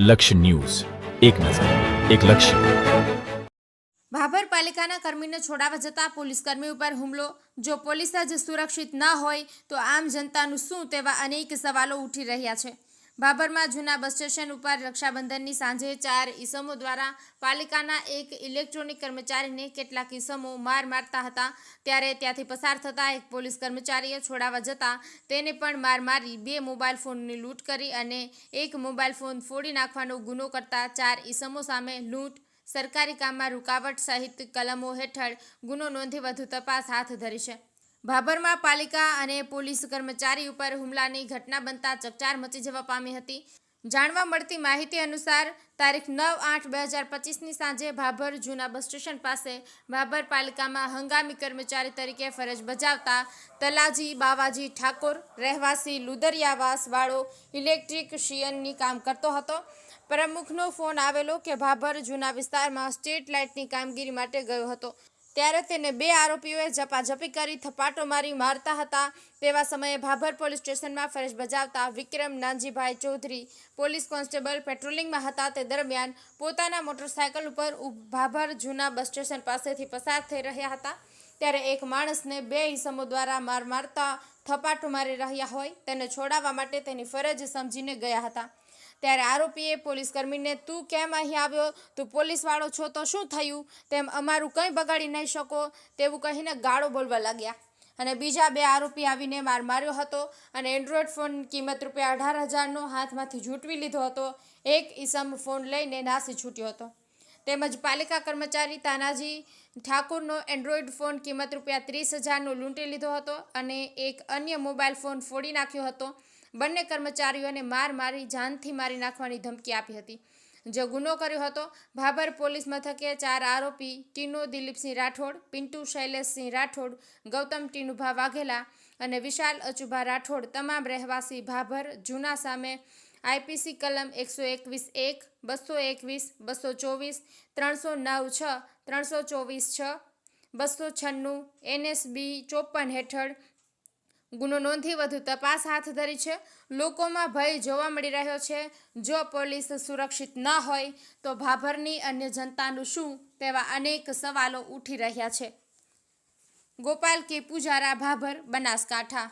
લક્ષ્ય ન્યૂઝ, એક નજર, એક લક્ષ્ય. ભાભર પાલિકાના કર્મીને છોડાવવા જતા પોલીસકર્મી ઉપર હુમલો. જો પોલીસ જ સુરક્ષિત ન હોય તો આમ જનતાનું શું, તેવા અનેક સવાલો ઉઠી રહ્યા છે. ભાભરમાં જૂના બસ સ્ટેશન ઉપર રક્ષાબંધનની સાંજે 4 ઈસમો દ્વારા પાલિકાના એક ઇલેક્ટ્રોનિક કર્મચારીને કેટલાક ઈસમો માર મારતા હતા. ત્યારે ત્યાંથી પસાર થતા એક પોલીસ કર્મચારીએ છોડાવવા જતા તેને પણ માર મારી 2 મોબાઈલ ફોનની લૂંટ કરી અને એક મોબાઈલ ફોન ફોડી નાખવાનો ગુનો કરતા 4 ઈસમો સામે લૂંટ, સરકારી કામમાં રૂકાવટ સહિત કલમો હેઠળ ગુનો નોંધી વધુ તપાસ હાથ ધરી છે. ભાભરમાં પાલિકા અને પોલીસ કર્મચારી ઉપર હુમલાની ઘટના બનતા ચકચાર મચી જવા પામી હતી. જાણવા મળતી માહિતી અનુસાર તારીખ 9/8/2025ની સાંજે ભાભર જૂના બસ સ્ટેશન પાસે ભાભર પાલિકામાં હંગામી કર્મચારી તરીકે ફરજ બજાવતા તલાજી બાવાજી ઠાકોર, રહેવાસી લુદરિયાવાસ વાળો ઇલેક્ટ્રિશિયનની કામ કરતો હતો. પ્રમુખનો ફોન આવેલો કે ભાભર જૂના વિસ્તારમાં સ્ટ્રીટ લાઇટની કામગીરી માટે ગયો હતો. ત્યારે તેને 2 આરોપીઓએ ઝપાઝપી કરી થપાટો મારી મારતા હતા. તેવા સમયે ભાભર પોલીસ સ્ટેશનમાં ફરજ બજાવતા વિક્રમ નાનજીભાઈ ચૌધરી પોલીસ કોન્સ્ટેબલ પેટ્રોલિંગમાં હતા. તે દરમિયાન પોતાના મોટરસાયકલ ઉપર ભાભર જૂના બસ સ્ટેશન પાસેથી પસાર થઈ રહ્યા હતા. ત્યારે એક માણસને 2 ઈસમો દ્વારા માર મારતા થપાટો મારી રહ્યા હોય તેને છોડાવવા માટે તેની ફરજ સમજીને ગયા હતા. ત્યારે આરોપીએ પોલીસ કર્મીને, તું કેમ અહીં આવ્યો, તું પોલીસ વાળો છો તો શું થયું, તેમ અમારું કંઈ બગાડી નહીં શકો, તેવું કહીને ગાળો બોલવા લાગ્યા. અને બીજા 2 આરોપી આવીને માર માર્યો હતો અને એન્ડ્રોઈડ ફોન કિંમત ₹18,000નો હાથમાંથી ઝૂંટવી લીધો હતો. એક ઈસમ ફોન લઈને નાસી છૂટ્યો હતો. તેમજ પાલિકા કર્મચારી તાનાજી ઠાકોરનો એન્ડ્રોઈડ ફોન કિંમત ₹30,000નો લૂંટી લીધો હતો અને એક અન્ય મોબાઈલ ફોન ફોડી નાખ્યો હતો. બંને કર્મચારીઓને માર મારી જાનથી મારી નાખવાની ધમકી આપી હતી. જે ગુનો કર્યો હતો ભાભર પોલીસ મથકે 4 આરોપી ટીનો દિલીપસિંહ રાઠોડ, પિન્ટુ શૈલેષસિંહ રાઠોડ, ગૌતમ ટીનુભા વાઘેલા અને વિશાલ અચુભા રાઠોડ તમામ રહેવાસી ભાભર જૂના સામે IPC કલમ 121(1), 221, 224, 309(6), 324(6), 296, NSB 54 હેઠળ ગુનો નોંધી વધુ તપાસ હાથ ધરી છે. લોકોમાં ભય જોવા મળી રહ્યો છે. જો પોલીસ સુરક્ષિત ન હોય તો ભાભરની અન્ય જનતાનું શું, તેવા અનેક સવાલો ઉઠી રહ્યા છે. ગોપાલ કે પૂજારા, ભાભર, બનાસકાંઠા.